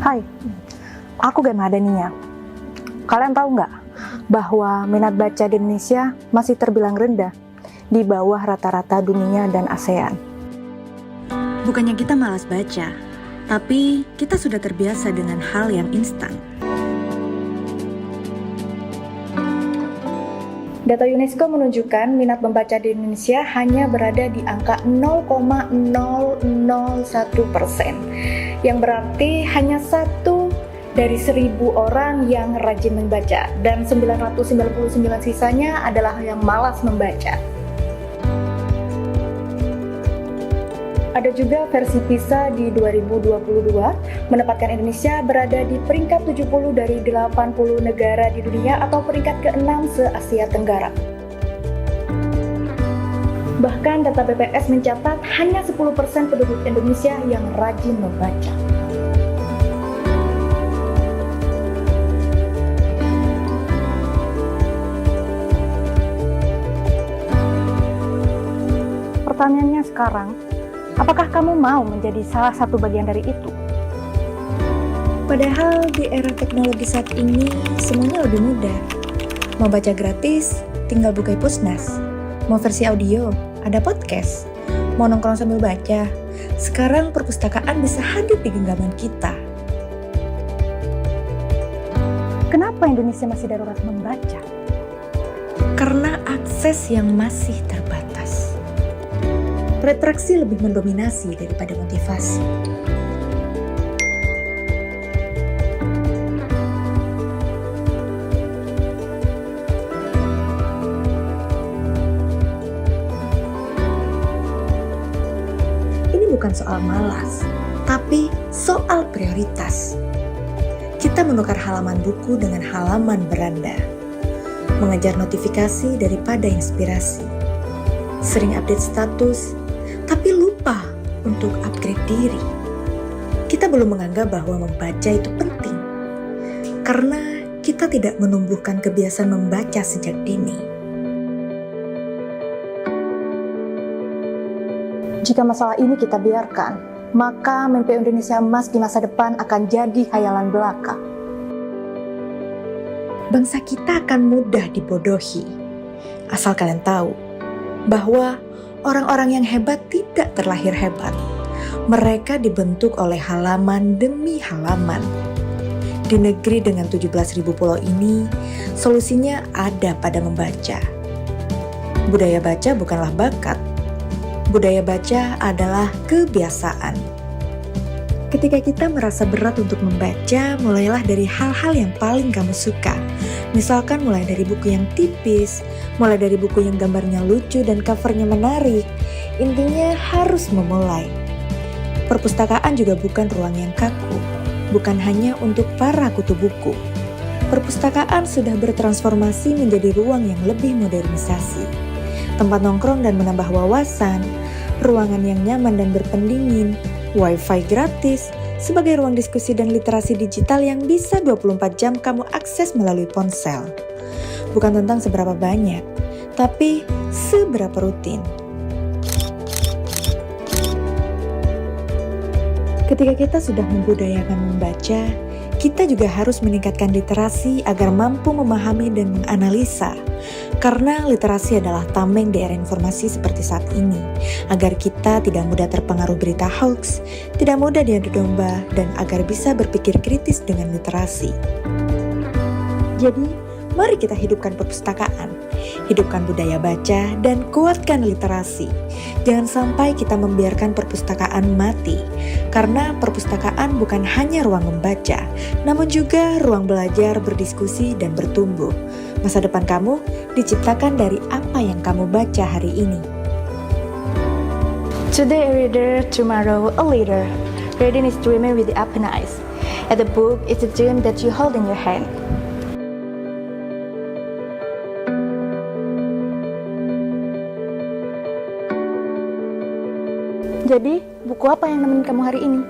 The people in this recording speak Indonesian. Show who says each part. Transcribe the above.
Speaker 1: Hai, aku Gema Dania. Kalian tahu nggak bahwa minat baca di Indonesia masih terbilang rendah di bawah rata-rata dunia dan ASEAN?
Speaker 2: Bukannya kita malas baca, tapi kita sudah terbiasa dengan hal yang instan.
Speaker 1: Data UNESCO menunjukkan minat membaca di Indonesia hanya berada di angka 0,001%, yang berarti hanya 1 dari 1.000 orang yang rajin membaca, dan 999 sisanya adalah yang malas membaca. Ada juga versi PISA di 2022 menempatkan Indonesia berada di peringkat 70 dari 80 negara di dunia atau peringkat ke-6 se-Asia Tenggara. Bahkan data BPS mencatat hanya 10% penduduk Indonesia yang rajin membaca. Pertanyaannya sekarang, apakah kamu mau menjadi salah satu bagian dari itu?
Speaker 2: Padahal di era teknologi saat ini semuanya lebih mudah. Mau baca gratis, tinggal buka Pusnas. Mau versi audio, ada podcast. Mau nongkrong sambil baca, sekarang perpustakaan bisa hadir di genggaman kita.
Speaker 1: Kenapa Indonesia masih darurat membaca?
Speaker 2: Karena akses yang masih terbatas. Retraksi lebih mendominasi daripada motivasi. Ini bukan soal malas, tapi soal prioritas. Kita menukar halaman buku dengan halaman beranda, mengejar notifikasi daripada inspirasi, sering update status, tapi lupa untuk upgrade diri. Kita belum menganggap bahwa membaca itu penting, karena kita tidak menumbuhkan kebiasaan membaca sejak dini.
Speaker 1: Jika masalah ini kita biarkan, maka mimpi Indonesia emas di masa depan akan jadi khayalan belaka.
Speaker 2: Bangsa kita akan mudah dibodohi, asal kalian tahu bahwa orang-orang yang hebat tidak terlahir hebat. Mereka dibentuk oleh halaman demi halaman. Di negeri dengan 17.000 pulau ini, solusinya ada pada membaca. Budaya baca bukanlah bakat. Budaya baca adalah kebiasaan. Ketika kita merasa berat untuk membaca, mulailah dari hal-hal yang paling kamu suka. Misalkan mulai dari buku yang tipis, mulai dari buku yang gambarnya lucu dan covernya menarik. Intinya harus memulai. Perpustakaan juga bukan ruang yang kaku, bukan hanya untuk para kutu buku. Perpustakaan sudah bertransformasi menjadi ruang yang lebih modernisasi. Tempat nongkrong dan menambah wawasan, ruangan yang nyaman dan berpendingin, wifi gratis, sebagai ruang diskusi dan literasi digital yang bisa 24 jam kamu akses melalui ponsel. Bukan tentang seberapa banyak, tapi seberapa rutin. Ketika kita sudah membudayakan membaca, kita juga harus meningkatkan literasi agar mampu memahami dan menganalisa. Karena literasi adalah tameng di era informasi seperti saat ini, agar kita tidak mudah terpengaruh berita hoax, tidak mudah diadu domba, dan agar bisa berpikir kritis dengan literasi. Jadi, mari kita hidupkan perpustakaan, hidupkan budaya baca, dan kuatkan literasi. Jangan sampai kita membiarkan perpustakaan mati, karena perpustakaan bukan hanya ruang membaca, namun juga ruang belajar, berdiskusi, dan bertumbuh. Masa depan kamu diciptakan dari apa yang kamu baca hari ini.
Speaker 1: Today a reader, tomorrow a leader. Reading is dreaming with the open eyes. And the book is a dream that you hold in your hand. Jadi, buku apa yang nemenin kamu hari ini?